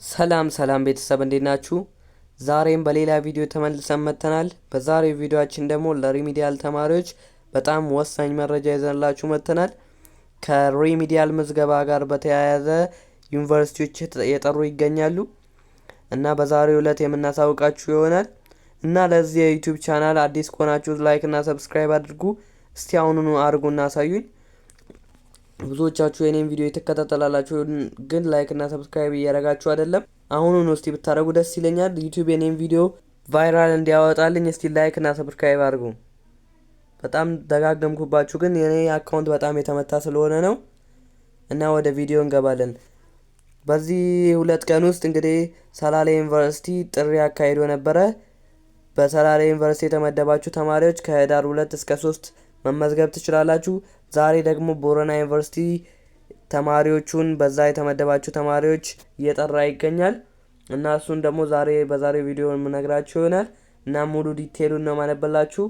ሰላም ቤተሰብ እንዴት ናችሁ? ዛሬም በሌላ ቪዲዮ ተመልሰን መጥተናል። በዛሬው ቪዲዮአችን ደግሞ ለሪሚዲያል ተማሪዎች በጣም ወሳኝ መረጃ ይዘንላችሁ መጥተናል። ከሪሚዲያል ምዝገባ ጋር በተያያዘ ዩኒቨርሲቲዎች እየጠሩ ይገኛሉ እና በዛሬው ዕለት የምናሳውቃችሁ ይሆናል። እና ለዚህ የዩቲዩብ ቻናል አዲስ ከሆናችሁ ላይክ እና ሰብስክራይብ አድርጉ። እስቲ አሁኑኑ አድርጉና አሳዩኝ። ብዙዎቻችሁ የኔን ቪዲዮ የተከታተላላችሁ ግን ላይክ እና ሰብስክራይብ እያደረጋችሁ አይደለም። አሁኑኑ እስቲ ብታደርጉ ደስ ይለኛል። ዩቲዩብ የኔን ቪዲዮ ቫይራል እንዲያወጣልኝ እስቲ ላይክ እና ሰብስክራይብ አድርጉ። በጣም ደጋገምኩባችሁ ግን የኔ አካውንት በጣም የተመታ ስለሆነ ነው። እና ወደ ቪዲዮ እንገባለን። በዚህ 2 ቀን ውስጥ እንግዲህ ሰላሌ ዩኒቨርሲቲ ጥሪ አካሂዶ ነበረ። በሰላሌ ዩኒቨርሲቲ የተመደባችሁ ተማሪዎች ከህዳር 2 እስከ 3 መመዝገብ ትችላላችሁ። ዛሬ ደግሞ ቦረና ዩኒቨርሲቲ ተማሪዎቹን በዛ የተመደባችሁ ተማሪዎች እየጠራ ይገኛል እና እሱን ደግሞ በዛሬው ቪዲዮ የምነግራችሁ ይሆናል እና ሙሉ ዲቴሉን ነው ማነበላችሁ።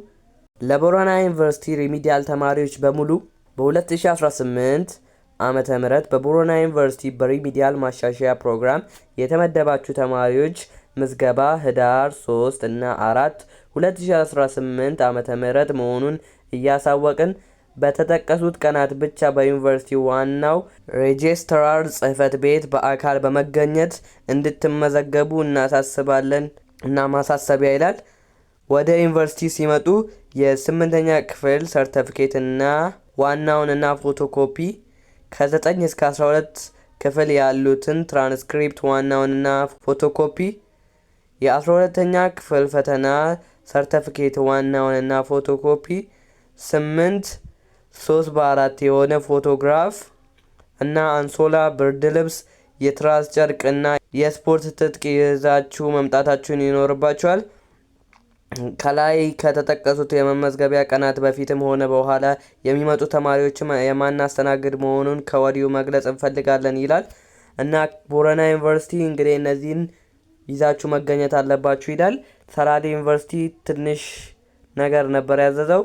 ለቦረና ዩኒቨርሲቲ ሪሚዲያል ተማሪዎች በሙሉ በ2018 ዓመተ ምህረት በቦረና ዩኒቨርሲቲ በሪሚዲያል ማሻሻያ ፕሮግራም የተመደባችሁ ተማሪዎች ምዝገባ ህዳር 3 እና 4 2018 ዓመተ ምህረት መሆኑን እያሳወቅን በተጠቀሱት ቀናት ብቻ በዩኒቨርሲቲ ዋናው ሬጂስትራር ጽህፈት ቤት በአካል በመገኘት እንድትመዘገቡ እናሳስባለን እና ማሳሰቢያ ይላል። ወደ ዩኒቨርሲቲ ሲመጡ የ8ኛ ክፍል ሰርቲፊኬት እና ዋናውንና ፎቶኮፒ፣ ከ9 እስከ 12 ክፍል ያሉትን ትራንስክሪፕት ዋናውንና ፎቶኮፒ፣ የ12ኛ ክፍል ፈተና ሰርቲፊኬት ዋናውንና ፎቶኮፒ፣ 8 3/4 የሆነ ፎቶግራፍ እና አንሶላ፣ ብርድ ልብስ፣ የትራስ ጨርቅ እና የስፖርት ትጥቅ ይዛችሁ መምጣታችሁን ይኖርባችኋል። ከላይ ከተጠቀሱት የመመዝገቢያ ቀናት በፊትም ሆነ በኋላ የሚመጡ ተማሪዎች የማናስተናግድ መሆኑን ከወዲሁ መግለጽ እንፈልጋለን ይላል እና ቦረና ዩኒቨርሲቲ እንግዲህ እነዚህን ይዛችሁ መገኘት አለባችሁ ይላል። ሰላሌ ዩኒቨርሲቲ ትንሽ ነገር ነበር ያዘዘው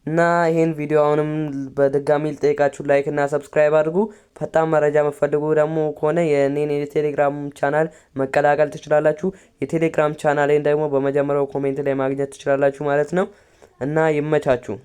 እና ይሄን ቪዲዮ አሁንም በድጋሚ ልጠይቃችሁ ላይክ እና ሰብስክራይብ አድርጉ። ፈጣን መረጃ የምትፈልጉ ደግሞ ከሆነ የኔን የቴሌግራም ቻናል መቀላቀል ትችላላችሁ። የቴሌግራም ቻናሌን ደግሞ በመጀመሪያው ኮሜንት ላይ ማግኘት ትችላላችሁ ማለት ነው እና ይመቻችሁ።